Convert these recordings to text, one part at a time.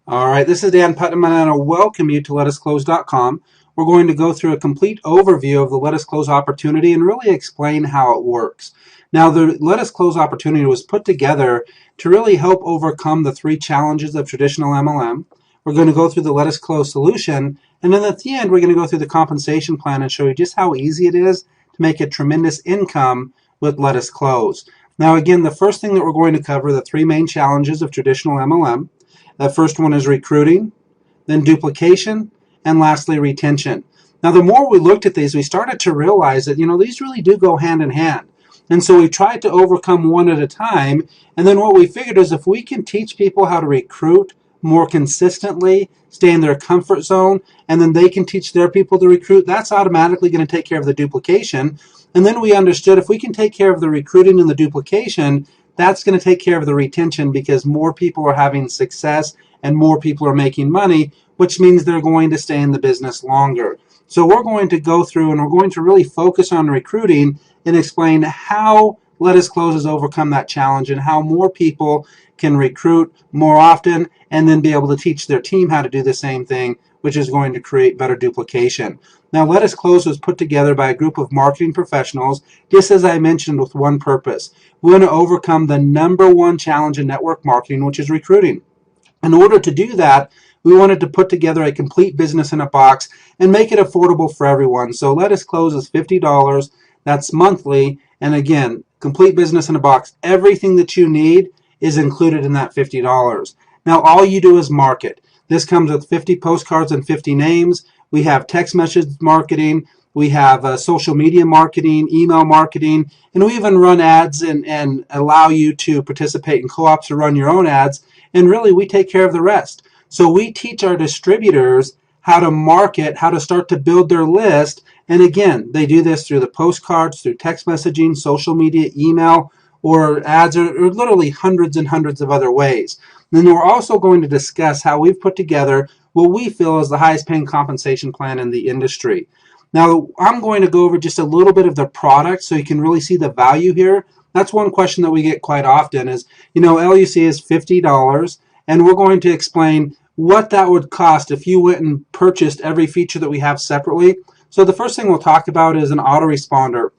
All right, this is Dan Putnam, and I want to welcome you to LetUsClose.com. We're going to go through a complete overview of the LetUsClose opportunity and really explain how it works. Now, the LetUsClose opportunity was put together to really help overcome the three challenges of traditional MLM. We're going to go through the LetUsClose solution, and then at the end, we're going to go through the compensation plan and show you just how easy it is to make a tremendous income with LetUsClose. Now, again, the first thing that we're going to cover are the three main challenges of traditional MLM. The first one is recruiting, then duplication, and lastly retention. Now, the more we looked at these, we started to realize that, these really do go hand in hand. And so we tried to overcome one at a time. And then what we figured is if we can teach people how to recruit more consistently, stay in their comfort zone, and then they can teach their people to recruit, that's automatically going to take care of the duplication. And then we understood if we can take care of the recruiting and the duplication, that's going to take care of the retention because more people are having success and more people are making money, which means they're going to stay in the business longer. So we're going to go through and we're going to really focus on recruiting and explain how LetUsClose has overcome that challenge and how more people can recruit more often and then be able to teach their team how to do the same thing, which is going to create better duplication. Now, LetUsClose was put together by a group of marketing professionals, just as I mentioned, with one purpose. We want to overcome the number one challenge in network marketing, which is recruiting. In order to do that, we wanted to put together a complete business in a box and make it affordable for everyone. So LetUsClose is $50. That's monthly. And again, complete business in a box. Everything that you need is included in that $50. Now, all you do is market. This comes with 50 postcards and 50 names. We have text message marketing. We have social media marketing, email marketing, and we even run ads and allow you to participate in co-ops or run your own ads. And really, we take care of the rest. So we teach our distributors how to market, how to start to build their list. And again, they do this through the postcards, through text messaging, social media, email, or ads, or literally hundreds and hundreds of other ways. Then we're also going to discuss how we've put together what we feel is the highest paying compensation plan in the industry. Now, I'm going to go over just a little bit of the product so you can really see the value here. That's one question that we get quite often is, LUC is $50, and we're going to explain what that would cost if you went and purchased every feature that we have separately. So the first thing we'll talk about is an autoresponder.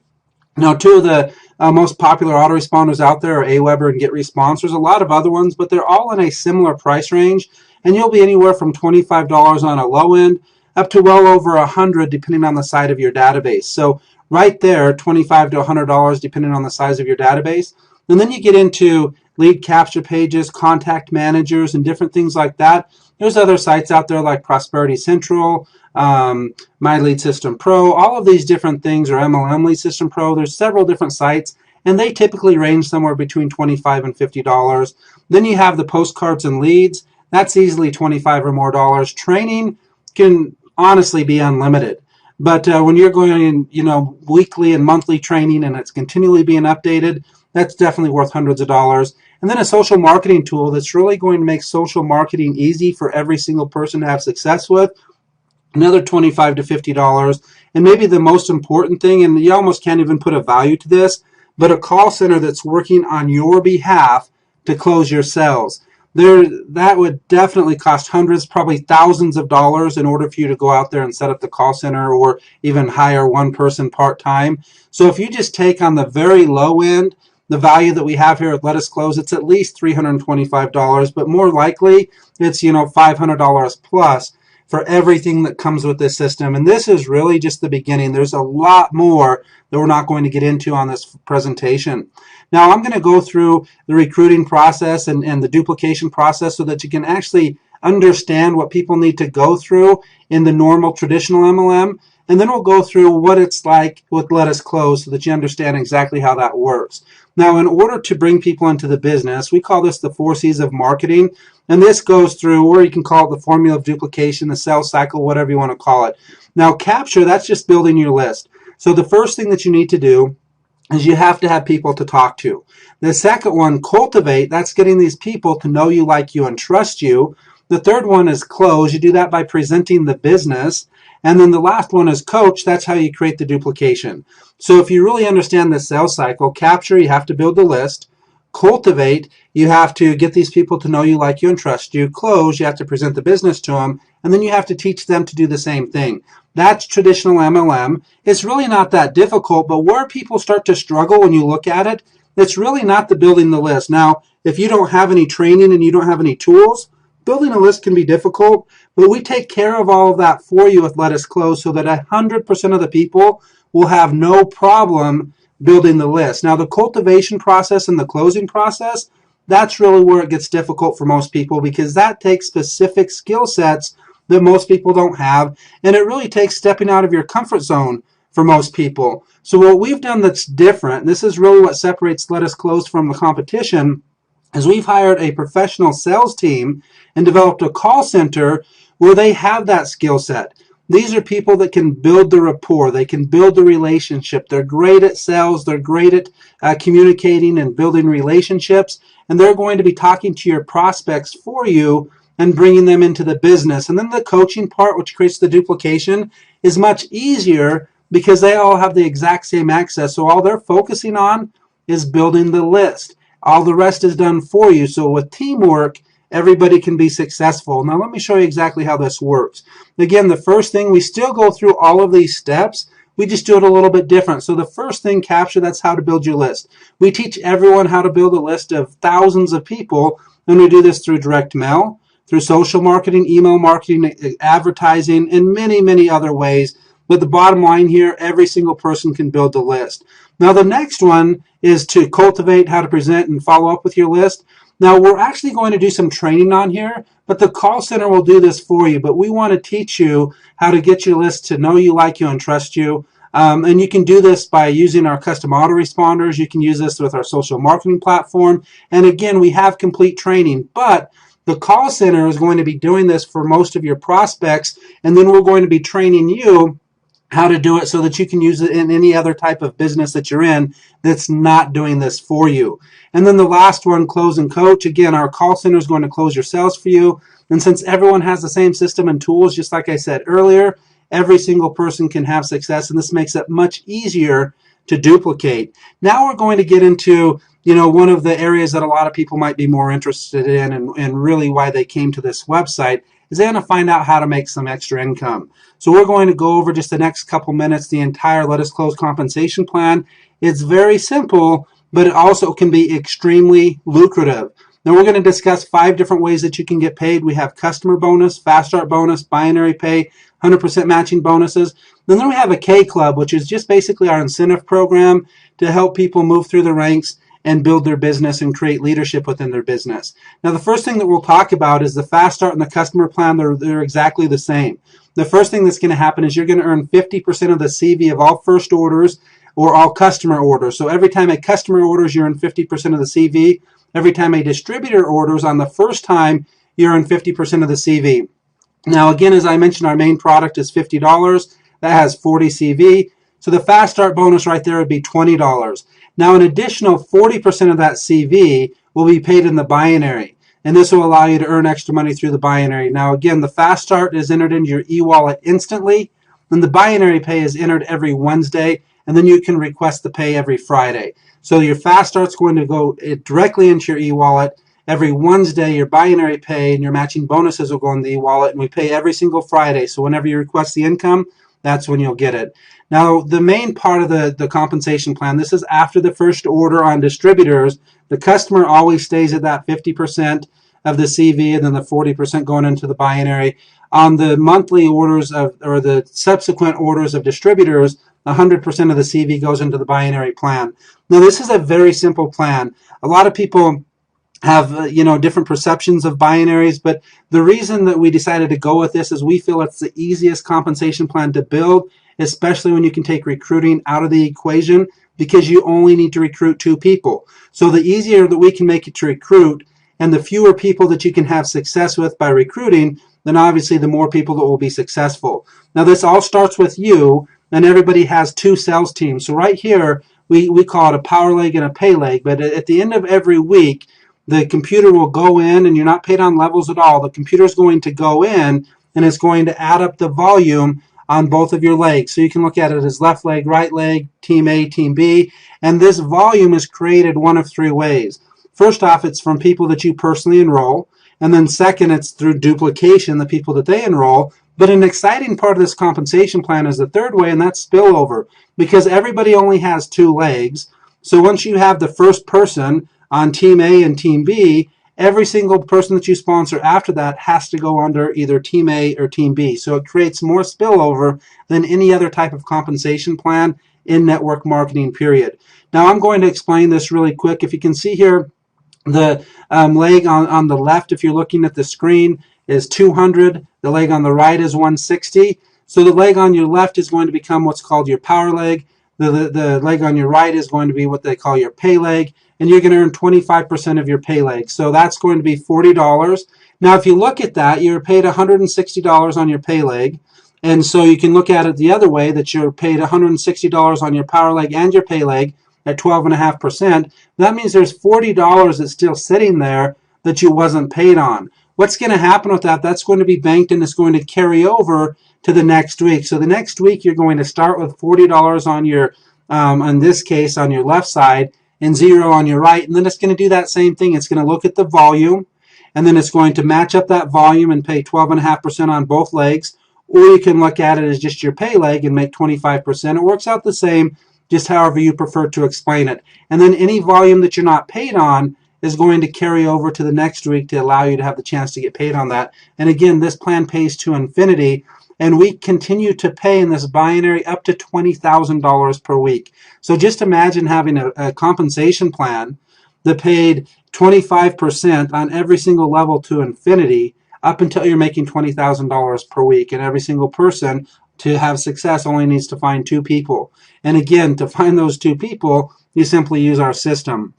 Now, two of the most popular autoresponders out there are Aweber and GetResponse. There's a lot of other ones, but they're all in a similar price range, and you'll be anywhere from $25 on a low end up to well over $100 depending on the size of your database. So right there, $25 to $100 depending on the size of your database. And then you get into lead capture pages, contact managers, and different things like that. There's other sites out there like Prosperity Central, My Lead System Pro, all of these different things, or MLM Lead System Pro. There's several different sites, and they typically range somewhere between $25 and $50. Then you have the postcards and leads. That's easily $25 or more dollars. Training can honestly be unlimited. But when you're going, weekly and monthly training and it's continually being updated, that's definitely worth hundreds of dollars. And then a social marketing tool that's really going to make social marketing easy for every single person to have success with, another $25 to $50. And maybe the most important thing, and you almost can't even put a value to this, but a call center that's working on your behalf to close your sales. That would definitely cost hundreds, probably thousands of dollars in order for you to go out there and set up the call center or even hire one person part-time. So if you just take on the very low end, the value that we have here at LetUsClose, it's at least $325, but more likely it's, $500 plus for everything that comes with this system. And this is really just the beginning. There's a lot more that we're not going to get into on this presentation. Now, I'm going to go through the recruiting process and the duplication process so that you can actually understand what people need to go through in the normal traditional MLM. And then we'll go through what it's like with LetUsClose so that you understand exactly how that works. Now, in order to bring people into the business, we call this the 4 C's of marketing. And this goes through, or you can call it the formula of duplication, the sales cycle, whatever you want to call it. Now, capture, that's just building your list. So the first thing that you need to do is you have to have people to talk to. The second one, cultivate, that's getting these people to know you, like you, and trust you. The third one is close. You do that by presenting the business. And then the last one is coach. That's how you create the duplication. So if you really understand the sales cycle, capture, you have to build the list. Cultivate, you have to get these people to know you, like you, and trust you. Close, you have to present the business to them, and then you have to teach them to do the same thing. That's traditional MLM. It's really not that difficult, but where people start to struggle when you look at it, it's really not the building the list. Now, if you don't have any training and you don't have any tools, building a list can be difficult, but we take care of all of that for you with LetUsClose so that 100% of the people will have no problem building the list. Now, the cultivation process and the closing process, that's really where it gets difficult for most people, because that takes specific skill sets that most people don't have, and it really takes stepping out of your comfort zone for most people. So what we've done that's different, and this is really what separates LetUsClose from the competition, is we've hired a professional sales team and developed a call center where they have that skill set. These are people that can build the rapport. They can build the relationship. They're great at sales. They're great at communicating and building relationships. And they're going to be talking to your prospects for you and bringing them into the business. And then the coaching part, which creates the duplication, is much easier because they all have the exact same access. So all they're focusing on is building the list. All the rest is done for you. So with teamwork, everybody can be successful. Now let me show you exactly how this works. Again, the first thing, we still go through all of these steps. We just do it a little bit different. So the first thing, capture, that's how to build your list. We teach everyone how to build a list of thousands of people, and we do this through direct mail, through social marketing, email marketing, advertising, and many, many other ways. But the bottom line here, every single person can build a list. Now the next one is to cultivate, how to present and follow up with your list. Now we're actually going to do some training on here, but the call center will do this for you. But we want to teach you how to get your list to know you, like you, and trust you. And you can do this by using our custom autoresponders. You can use this with our social marketing platform. And again, we have complete training, but the call center is going to be doing this for most of your prospects. And then we're going to be training you how to do it so that you can use it in any other type of business that you're in that's not doing this for you. And then the last one, close and coach. Again, our call center is going to close your sales for you. And since everyone has the same system and tools, just like I said earlier, every single person can have success, and this makes it much easier to duplicate. Now we're going to get into, one of the areas that a lot of people might be more interested in, and really why they came to this website, is they're going to find out how to make some extra income. So we're going to go over just the next couple minutes the entire LetUsClose compensation plan. It's very simple, but it also can be extremely lucrative. Now we're going to discuss 5 different ways that you can get paid. We have customer bonus, fast start bonus, binary pay, 100% matching bonuses. And then we have a K Club, which is just basically our incentive program to help people move through the ranks and build their business and create leadership within their business. Now the first thing that we'll talk about is the fast start and the customer plan. They're exactly the same. The first thing that's going to happen is you're going to earn 50% of the CV of all first orders or all customer orders. So every time a customer orders, you earn 50% of the CV. Every time a distributor orders on the first time, you earn 50% of the CV. Now again, as I mentioned, our main product is $50. That has 40 CV. So the fast start bonus right there would be $20. Now an additional 40% of that CV will be paid in the binary, and this will allow you to earn extra money through the binary. Now again, the fast start is entered into your e-wallet instantly, and the binary pay is entered every Wednesday, and then you can request the pay every Friday. So your fast start's going to go directly into your e-wallet. Every Wednesday, your binary pay and your matching bonuses will go in the e-wallet, and we pay every single Friday. So whenever you request the income, that's when you'll get it. Now, the main part of the compensation plan, this is after the first order on distributors. The customer always stays at that 50% of the CV, and then the 40% going into the binary. On the monthly orders or the subsequent orders of distributors, 100% of the CV goes into the binary plan. Now, this is a very simple plan. A lot of people have different perceptions of binaries, but the reason that we decided to go with this is we feel it's the easiest compensation plan to build, especially when you can take recruiting out of the equation, because you only need to recruit 2 people. So the easier that we can make it to recruit, and the fewer people that you can have success with by recruiting, then obviously the more people that will be successful. Now this all starts with you, and everybody has 2 sales teams. So right here, we call it a power leg and a pay leg, but at the end of every week, the computer will go in, and you're not paid on levels at all. The computer is going to go in, and it's going to add up the volume on both of your legs. So you can look at it as left leg, right leg, team A, team B, and this volume is created one of 3 ways. First off, it's from people that you personally enroll. And then second, it's through duplication, the people that they enroll. But an exciting part of this compensation plan is the third way, and that's spillover, because everybody only has 2 legs. So once you have the first person on Team A and Team B, every single person that you sponsor after that has to go under either Team A or Team B. So it creates more spillover than any other type of compensation plan in network marketing, period. Now I'm going to explain this really quick. If you can see here, the leg on the left, if you're looking at the screen, is 200. The leg on the right is 160. So the leg on your left is going to become what's called your power leg. The leg on your right is going to be what they call your pay leg. And you're going to earn 25% of your pay leg. So that's going to be $40. Now, if you look at that, you're paid $160 on your pay leg. And so you can look at it the other way, that you're paid $160 on your power leg and your pay leg at 12.5%. That means there's $40 that's still sitting there that you wasn't paid on. What's going to happen with that? That's going to be banked and it's going to carry over to the next week. So the next week you're going to start with $40 on your, in this case, on your left side, and 0 on your right. And then it's going to do that same thing. It's going to look at the volume, and then it's going to match up that volume and pay 12.5% on both legs. Or you can look at it as just your pay leg and make 25%. It works out the same, just however you prefer to explain it. And then any volume that you're not paid on is going to carry over to the next week to allow you to have the chance to get paid on that. And again, this plan pays to infinity, and we continue to pay in this binary up to $20,000 per week. So just imagine having a compensation plan that paid 25% on every single level to infinity up until you're making $20,000 per week. And every single person, to have success, only needs to find 2 people. And again, to find those 2 people, you simply use our system.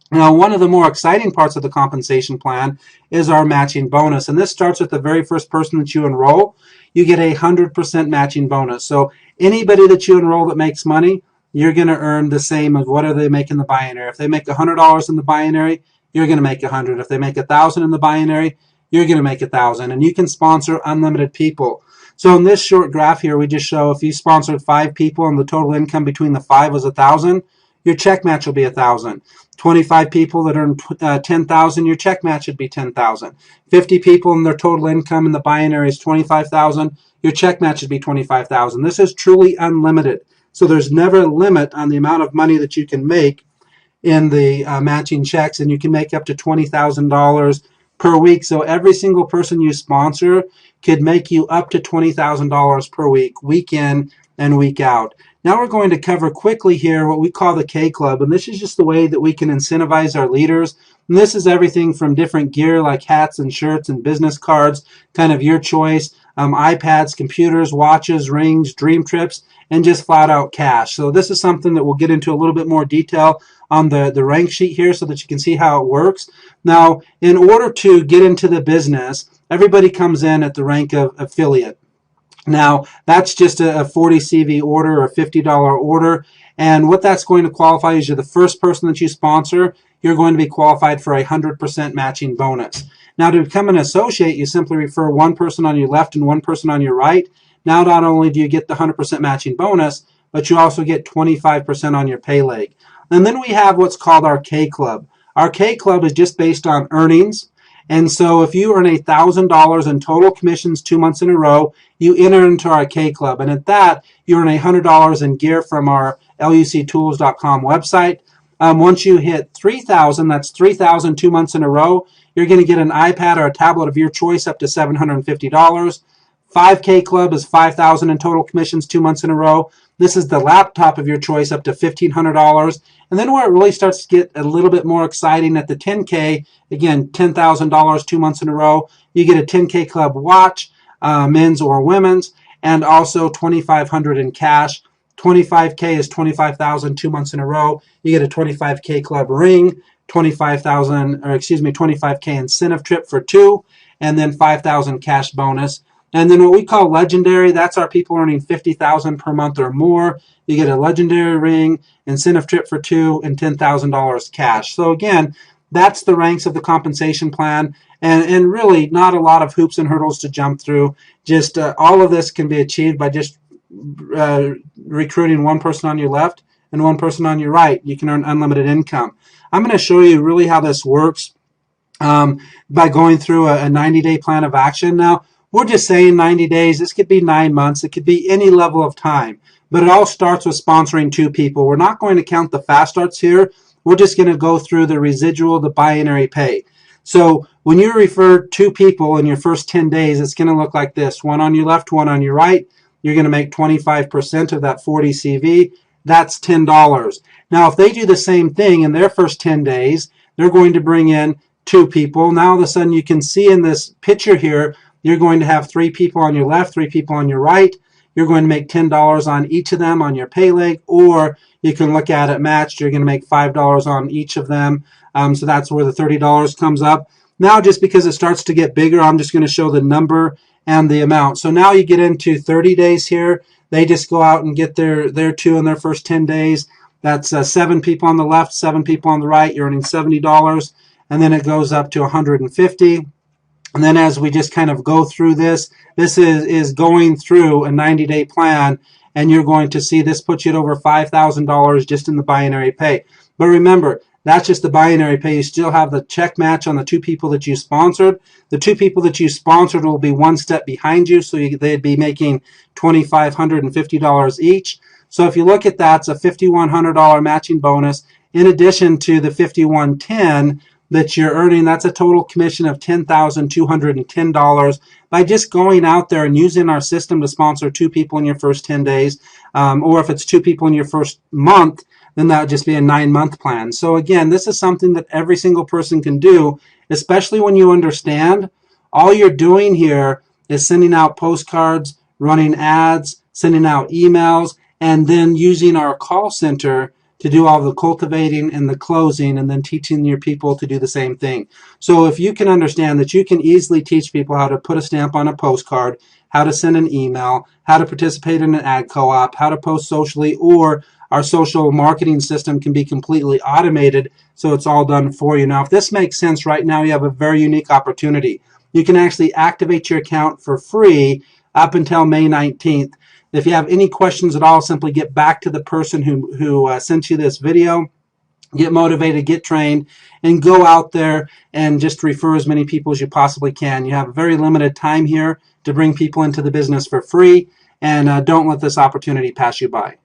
Now, one of the more exciting parts of the compensation plan is our matching bonus. And this starts with the very first person that you enroll. You get a 100% matching bonus. So anybody that you enroll that makes money, you're going to earn the same as whatever they make in the binary. If they make $100 in the binary, you're going to make $100. If they make $1,000 in the binary, you're going to make $1,000. And you can sponsor unlimited people. So in this short graph here, we just show if you sponsored 5 people and the total income between the 5 was $1,000, your check match will be $1,000. 25 people that earn $10,000, your check match would be $10,000. 50 people and their total income in the binary is $25,000, your check match would be $25,000. This is truly unlimited. So there's never a limit on the amount of money that you can make in the matching checks, and you can make up to $20,000 per week. So every single person you sponsor could make you up to $20,000 per week in and week out. Now we're going to cover quickly here what we call the K Club, and this is just the way that we can incentivize our leaders. And this is everything from different gear like hats and shirts and business cards, kind of your choice, iPads, computers, watches, rings, dream trips, and just flat out cash. So this is something that we'll get into a little bit more detail on the rank sheet here so that you can see how it works. Now, in order to get into the business, everybody comes in at the rank of affiliate. Now, that's just a 40 CV order or a $50 order. And what that's going to qualify is you're the first person that you sponsor, you're going to be qualified for a 100% matching bonus. Now, to become an associate, you simply refer 1 person on your left and 1 person on your right. Now, not only do you get the 100% matching bonus, but you also get 25% on your pay leg. And then we have what's called our K Club. Our K Club is just based on earnings. And so if you earn $1,000 in total commissions 2 months in a row, you enter into our K Club. And at that, you earn $100 in gear from our LUCTools.com website. Once you hit 3,000, that's 3,000 2 months in a row, you're going to get an iPad or a tablet of your choice up to $750. 5K Club is 5,000 in total commissions 2 months in a row. This is the laptop of your choice up to $1,500. And then where it really starts to get a little bit more exciting at the 10K, again, $10,000 2 months in a row. You get a 10K Club watch, men's or women's, and also $2,500 in cash. 25K is 25,000 2 months in a row. You get a 25K Club ring, 25K incentive trip for 2, and then 5,000 cash bonus. And then what we call legendary, that's our people earning $50,000 per month or more. You get a legendary ring, incentive trip for 2, and $10,000 cash. So again, that's the ranks of the compensation plan, and really not a lot of hoops and hurdles to jump through. Just all of this can be achieved by just recruiting 1 person on your left and 1 person on your right. You can earn unlimited income. I'm going to show you really how this works by going through a 90-day plan of action. Now, we're just saying 90 days. This could be 9 months. It could be any level of time. But it all starts with sponsoring 2 people. We're not going to count the fast starts here. We're just going to go through the residual, the binary pay. So when you refer 2 people in your first 10 days, it's going to look like this. 1 on your left, 1 on your right. You're going to make 25% of that 40 CV. That's $10. Now, if they do the same thing in their first 10 days, they're going to bring in 2 people. Now, all of a sudden, you can see in this picture here, you're going to have 3 people on your left, 3 people on your right. You're going to make $10 on each of them on your pay leg, or you can look at it matched. You're going to make $5 on each of them. So that's where the $30 comes up. Now, just because it starts to get bigger, I'm just going to show the number and the amount. So now you get into 30 days here. They just go out and get their 2 in their first 10 days. That's 7 people on the left, 7 people on the right. You're earning $70. And then it goes up to 150. And then as we just kind of go through this is going through a 90-day plan, and you're going to see this puts you at over $5,000 just in the binary pay. But remember, that's just the binary pay. You still have the check match on the 2 people that you sponsored. The 2 people that you sponsored will be 1 step behind you, so they'd be making $2,550 each. So if you look at that, it's a $5,100 matching bonus in addition to the $5,110 that you're earning. That's a total commission of $10,210 by just going out there and using our system to sponsor 2 people in your first 10 days. Or if it's 2 people in your first month, then that would just be a 9-month plan. So again, this is something that every single person can do, especially when you understand all you're doing here is sending out postcards, running ads, sending out emails, and then using our call center to do all the cultivating and the closing, and then teaching your people to do the same thing. So if you can understand that you can easily teach people how to put a stamp on a postcard, how to send an email, how to participate in an ad co-op, how to post socially, or our social marketing system can be completely automated, so it's all done for you. Now, if this makes sense right now, you have a very unique opportunity. You can actually activate your account for free up until May 19th. If you have any questions at all, simply get back to the person who sent you this video. Get motivated, get trained, and go out there and just refer as many people as you possibly can. You have a very limited time here to bring people into the business for free, and don't let this opportunity pass you by.